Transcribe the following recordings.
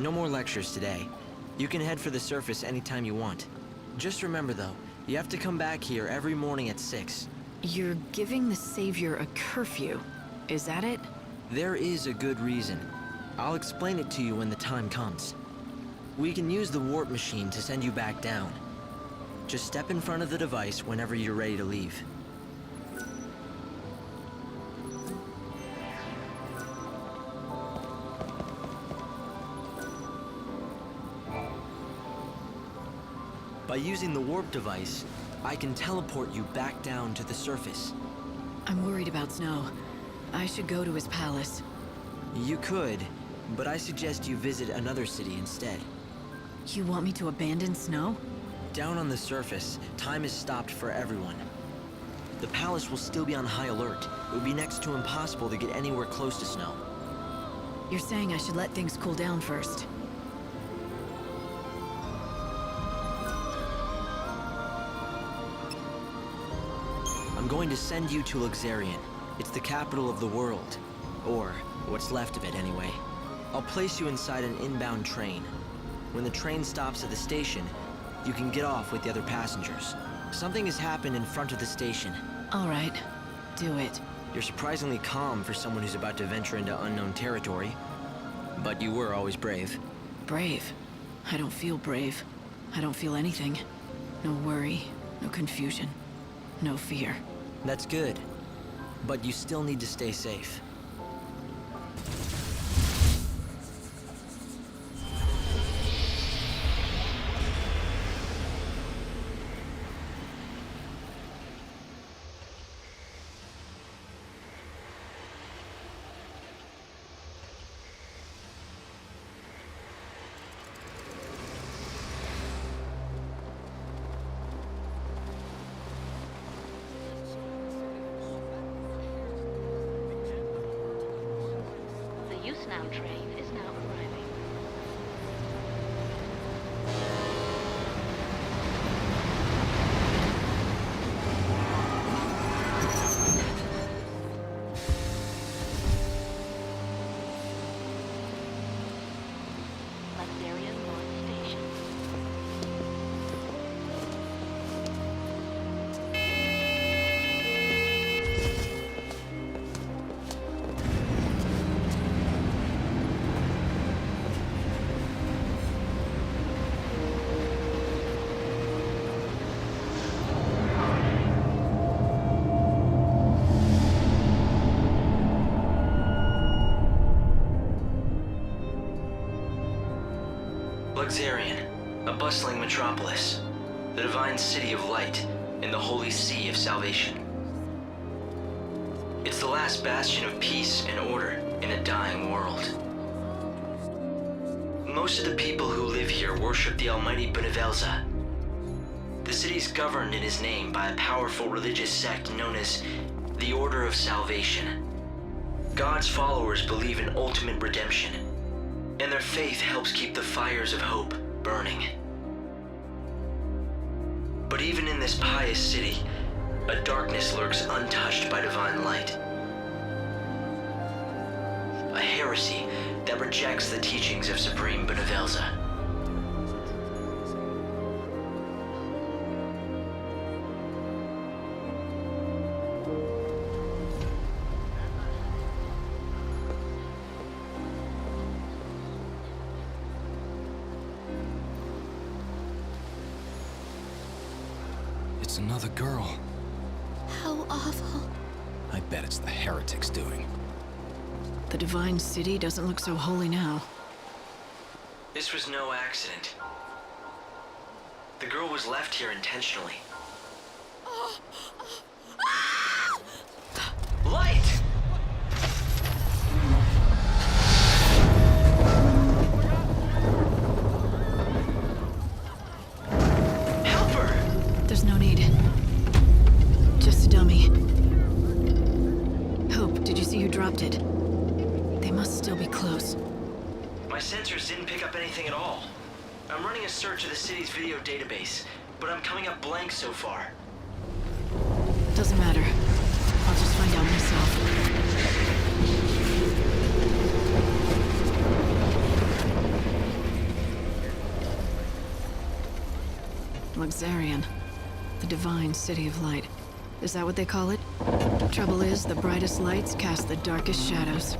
No more lectures today. You can head for the surface anytime you want. Just remember though, you have to come back here every morning at 6. You're giving the Savior a curfew. Is that it? There is a good reason. I'll explain it to you when the time comes. We can use the warp machine to send you back down. Just step in front of the device whenever you're ready to leave. By using the warp device, I can teleport you back down to the surface. I'm worried about Snow. I should go to his palace. You could, but I suggest you visit another city instead. You want me to abandon Snow? Down on the surface, time is stopped for everyone. The palace will still be on high alert. It would be next to impossible to get anywhere close to Snow. You're saying I should let things cool down first. I'm going to send you to XIII. It's the capital of the world. Or, what's left of it anyway. I'll place you inside an inbound train. When the train stops at the station, you can get off with the other passengers. Something has happened in front of the station. All right, do it. You're surprisingly calm for someone who's about to venture into unknown territory. But you were always brave. Brave? I don't feel brave. I don't feel anything. No worry, no confusion, no fear. That's good. But you still need to stay safe. XIII train is now arriving. Luxurious North Station. XIII, a bustling metropolis, the divine city of light, in the holy sea of salvation. It's the last bastion of peace and order in a dying world. Most of the people who live here worship the almighty Benevelza. The city's governed in his name by a powerful religious sect known as the Order of Salvation. God's followers believe in ultimate redemption, and their faith helps keep the fires of hope burning. But even in this pious city, a darkness lurks untouched by divine light. A heresy that rejects the teachings of Supreme Benevelza. It's another girl. How awful. I bet it's the heretics doing. The divine city doesn't look so holy now. This was no accident. The girl was left here intentionally. Light! Help her! There's no need. Just a dummy. Hope, did you see who dropped it? They must still be close. My sensors didn't pick up anything at all. I'm running a search of the city's video database, but I'm coming up blank so far. Doesn't matter. I'll just find out myself. Luxarian. The divine city of light. Is that what they call it? Trouble is, the brightest lights cast the darkest shadows.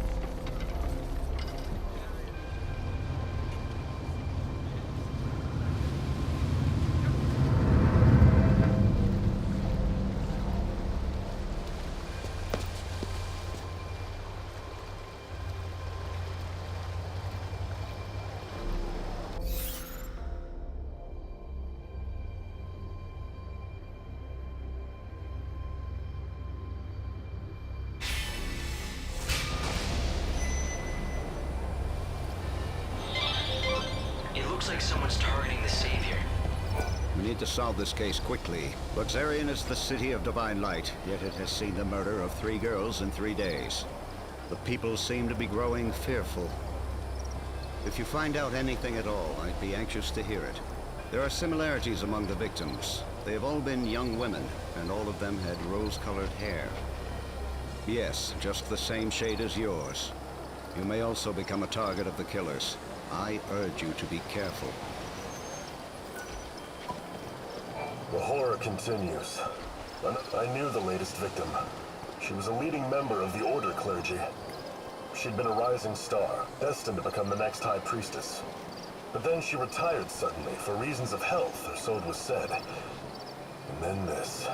It looks like someone's targeting the Savior. We need to solve this case quickly. Luxarian is the city of divine light, yet it has seen the murder of 3 girls in 3 days. The people seem to be growing fearful. If you find out anything at all, I'd be anxious to hear it. There are similarities among the victims. They have all been young women, and all of them had rose-colored hair. Yes, just the same shade as yours. You may also become a target of the killers. I urge you to be careful. The horror continues. I knew the latest victim. She was a leading member of the Order clergy. She'd been a rising star, destined to become the next High Priestess. But then she retired suddenly, for reasons of health, or so it was said. And then this.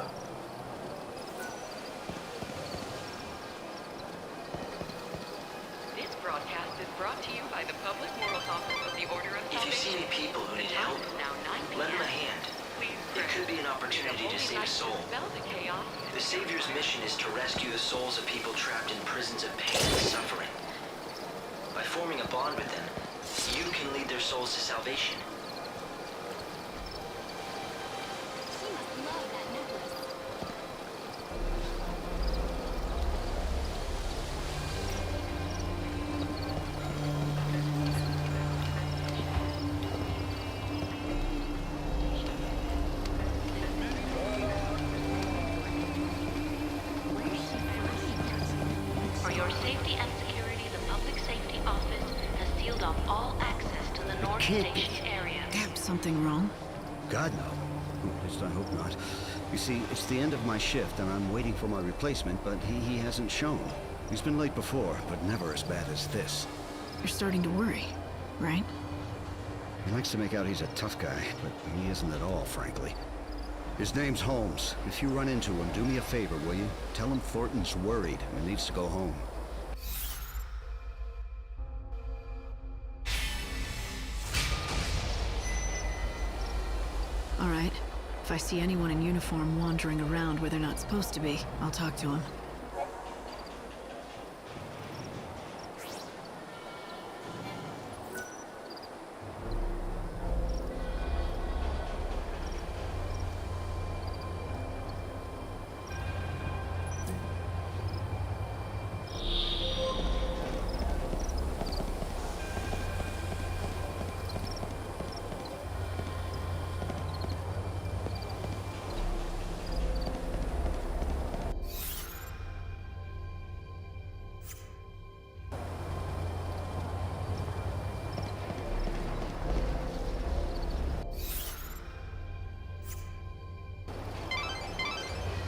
This broadcast is brought to you by the Public Morals Office of the Order of If you see Salvation. any people who need help, Now 9 lend them a p.m. hand. Please It pray. could be an opportunity to save a soul. Dispel the chaos. The Savior's mission is to rescue the souls of people trapped in prisons of pain and suffering. By forming a bond with them, you can lead their souls to salvation. She must love that necklace. For your safety and security, the Public Safety Office has sealed off all access to the North can't be. Station area. Something wrong? God, no. At least I hope not. You see, it's the end of my shift, and I'm waiting for my replacement, but he hasn't shown. He's been late before, but never as bad as this. You're starting to worry, right? He likes to make out he's a tough guy, but he isn't at all, frankly. His name's Holmes. If you run into him, do me a favor, will you? Tell him Thornton's worried and needs to go home. All right. If I see anyone in uniform wandering around where they're not supposed to be, I'll talk to them.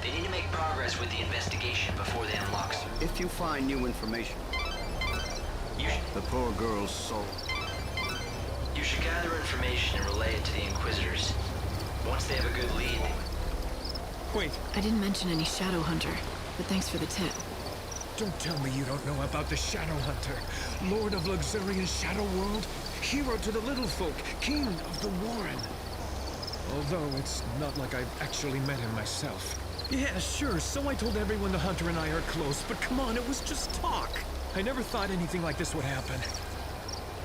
They need to make progress with the investigation before they unlock. If you find new information, the poor girl's soul. You should gather information and relay it to the Inquisitors. Once they have a good lead, Wait, I didn't mention any Shadow Hunter, but thanks for the tip. Don't tell me you don't know about the Shadow Hunter, Lord of Luxurian Shadow World, hero to the little folk, king of the Warren. Although it's not like I've actually met him myself. Yeah, sure, so I told everyone the Hunter and I are close, but come on, it was just talk. I never thought anything like this would happen.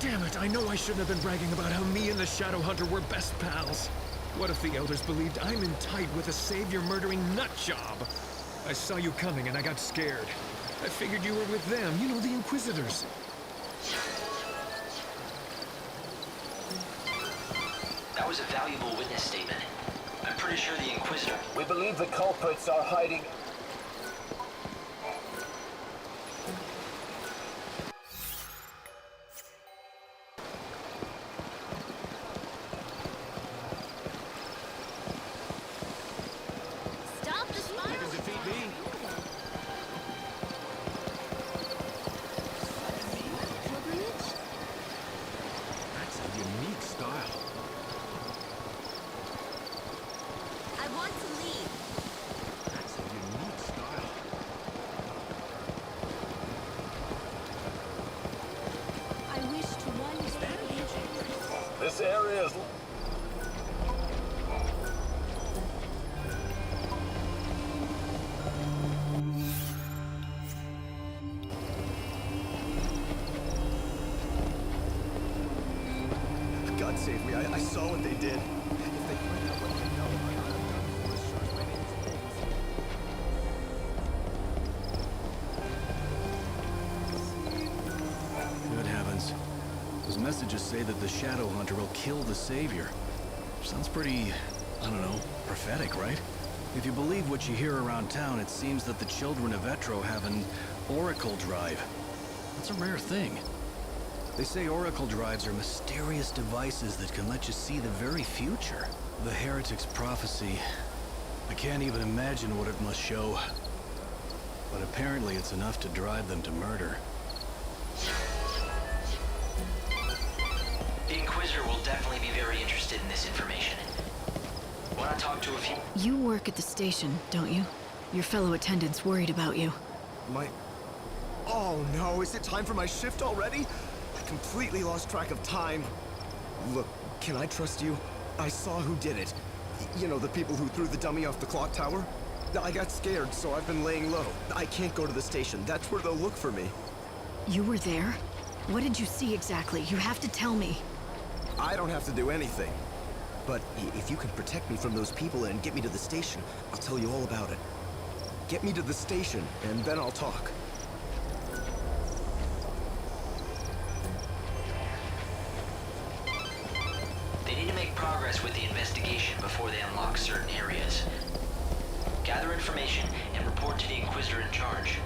Damn it, I know I shouldn't have been bragging about how me and the Shadow Hunter were best pals. What if the Elders believed I'm in tight with a savior-murdering nutjob? I saw you coming and I got scared. I figured you were with them, you know, the Inquisitors. that was a valuable witness statement. I'm pretty sure the Inquisitor... We believe the culprits are hiding. This area is... God save me, I saw what they did. If they find out what they know, I might have done for as sure as my name is Holmes. Good heavens. Those messages say that the Shadow Hunter will kill the Savior. Sounds pretty, I don't know, prophetic, right? If you believe what you hear around town, it seems that the children of Etro have an Oracle Drive. That's a rare thing. They say Oracle Drives are mysterious devices that can let you see the very future. The Heretic's prophecy. I can't even imagine what it must show. But apparently it's enough to drive them to murder. The Inquisitor will definitely be very interested in this information. Want to talk to a few... You work at the station, don't you? Your fellow attendants worried about you. Oh no, is it time for my shift already? I completely lost track of time. Look, can I trust you? I saw who did it. You know, the people who threw the dummy off the clock tower? I got scared, so I've been laying low. I can't go to the station. That's where they'll look for me. You were there? What did you see exactly? You have to tell me. I don't have to do anything. But if you can protect me from those people and get me to the station, I'll tell you all about it. Get me to the station, and then I'll talk. They need to make progress with the investigation before they unlock certain areas. Gather information and report to the Inquisitor in charge.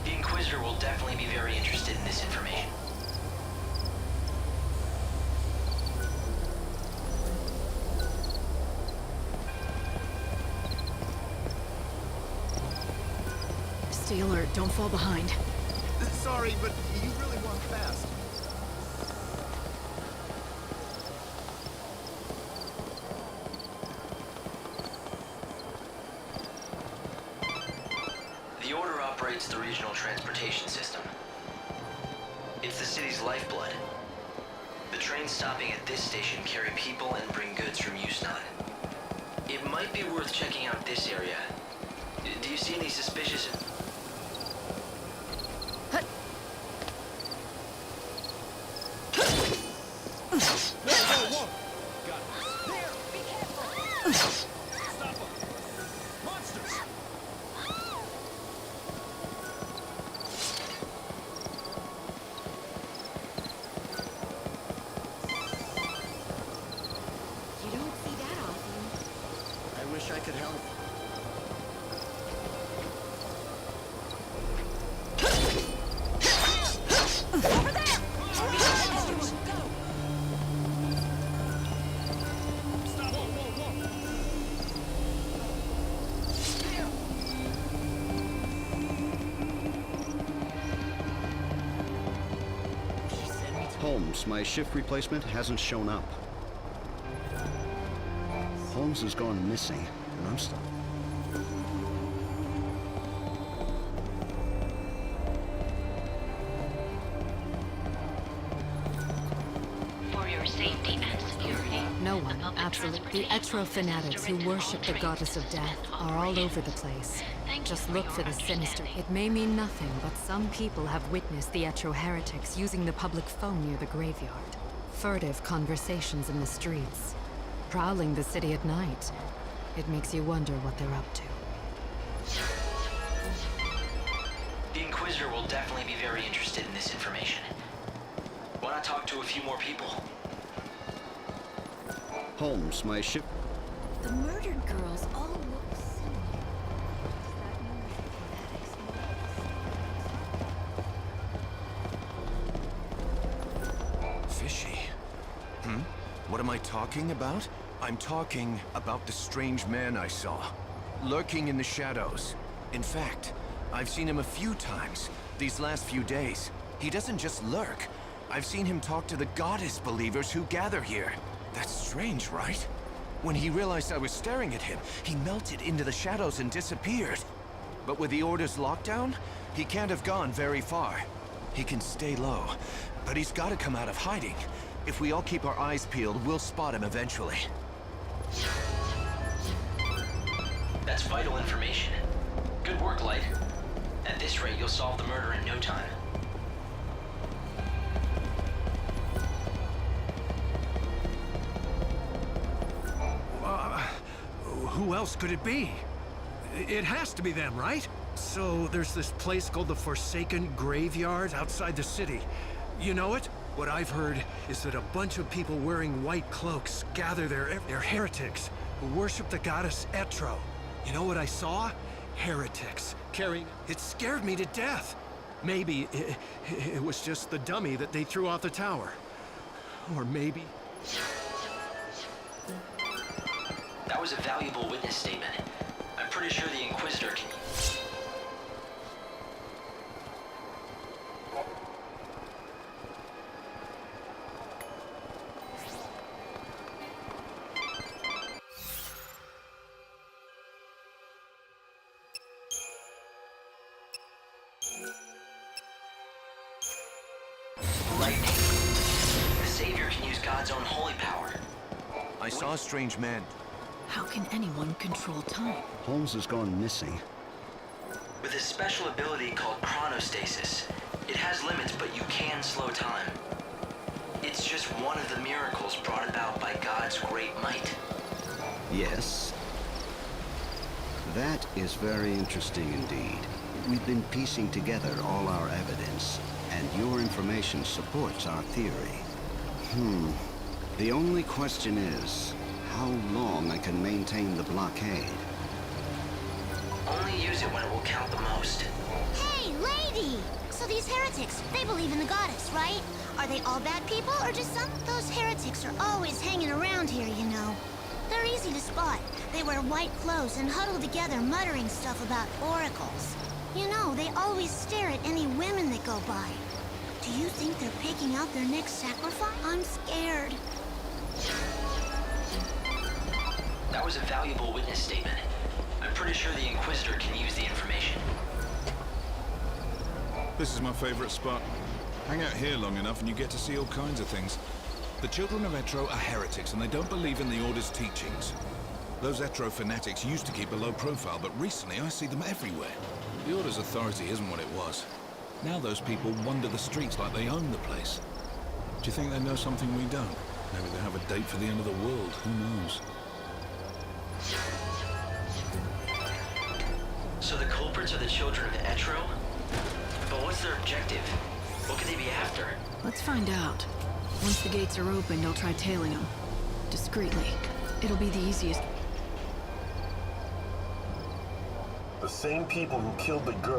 The Inquisitor will definitely be very interested in this information. Stay alert, don't fall behind. Sorry, but you really walk fast. The Order operates the regional transportation system. It's the city's lifeblood. The trains stopping at this station carry people and bring goods from Yusnan. It might be worth checking out this area. Do you see any suspicious... You don't see that often. I wish I could help. Over there! Go! Holmes, my shift replacement hasn't shown up. Holmes has gone missing, and I'm stuck. For your safety and security, No the one, public absolutely. The transportation XIII fanatics who office directed worship all the trains goddess of and death buses are all over the operations. place. Thank you Just for look your for the sinister. understanding. It may mean nothing, but some people have witnessed the XIII heretics using the public phone near the graveyard. Furtive conversations in the streets. Prowling the city at night. It makes you wonder what they're up to. The Inquisitor will definitely be very interested in this information. Want to talk to a few more people? Holmes, my shift... The murdered girls all look similar. Fishy. What am I talking about? I'm talking about the strange man I saw, lurking in the shadows. In fact, I've seen him a few times these last few days. He doesn't just lurk. I've seen him talk to the goddess believers who gather here. That's strange, right? When he realized I was staring at him, he melted into the shadows and disappeared. But with the Order's lockdown, he can't have gone very far. He can stay low, but he's got to come out of hiding. If we all keep our eyes peeled, we'll spot him eventually. That's vital information. Good work, Light. At this rate, you'll solve the murder in no time. Who else could it be? It has to be them, right? So there's this place called the Forsaken Graveyard outside the city. You know it? What I've heard is that a bunch of people wearing white cloaks gather there. They're heretics who worship the goddess XIII. You know what I saw? Heretics carrying... It scared me to death. Maybe it was just the dummy that they threw off the tower. Or maybe... That was a valuable witness statement. I'm pretty sure the Inquisitor can... Lightning. The Savior can use God's own holy power. I saw a strange man. How can anyone control time? Holmes has gone missing. With a special ability called chronostasis, it has limits, but you can slow time. It's just one of the miracles brought about by God's great might. Yes. That is very interesting indeed. We've been piecing together all our evidence, and your information supports our theory. The only question is, how long I can maintain the blockade. Only use it when it will count the most. Hey, lady! So these heretics, they believe in the goddess, right? Are they all bad people, or just some? Those heretics are always hanging around here, you know. They're easy to spot. They wear white clothes and huddle together muttering stuff about oracles. You know, they always stare at any women that go by. Do you think they're picking out their next sacrifice? I'm scared. That was a valuable witness statement. I'm pretty sure the Inquisitor can use the information. This is my favorite spot. Hang out here long enough and you get to see all kinds of things. The children of XIII are heretics and they don't believe in the Order's teachings. Those XIII fanatics used to keep a low profile, but recently I see them everywhere. The Order's authority isn't what it was. Now those people wander the streets like they own the place. Do you think they know something we don't? Maybe they have a date for the end of the world, who knows? So the culprits are the children of XIII? But what's their objective? What could they be after? Let's find out. Once the gates are open, they'll try tailing them. Discreetly. It'll be the easiest. The same people who killed the girl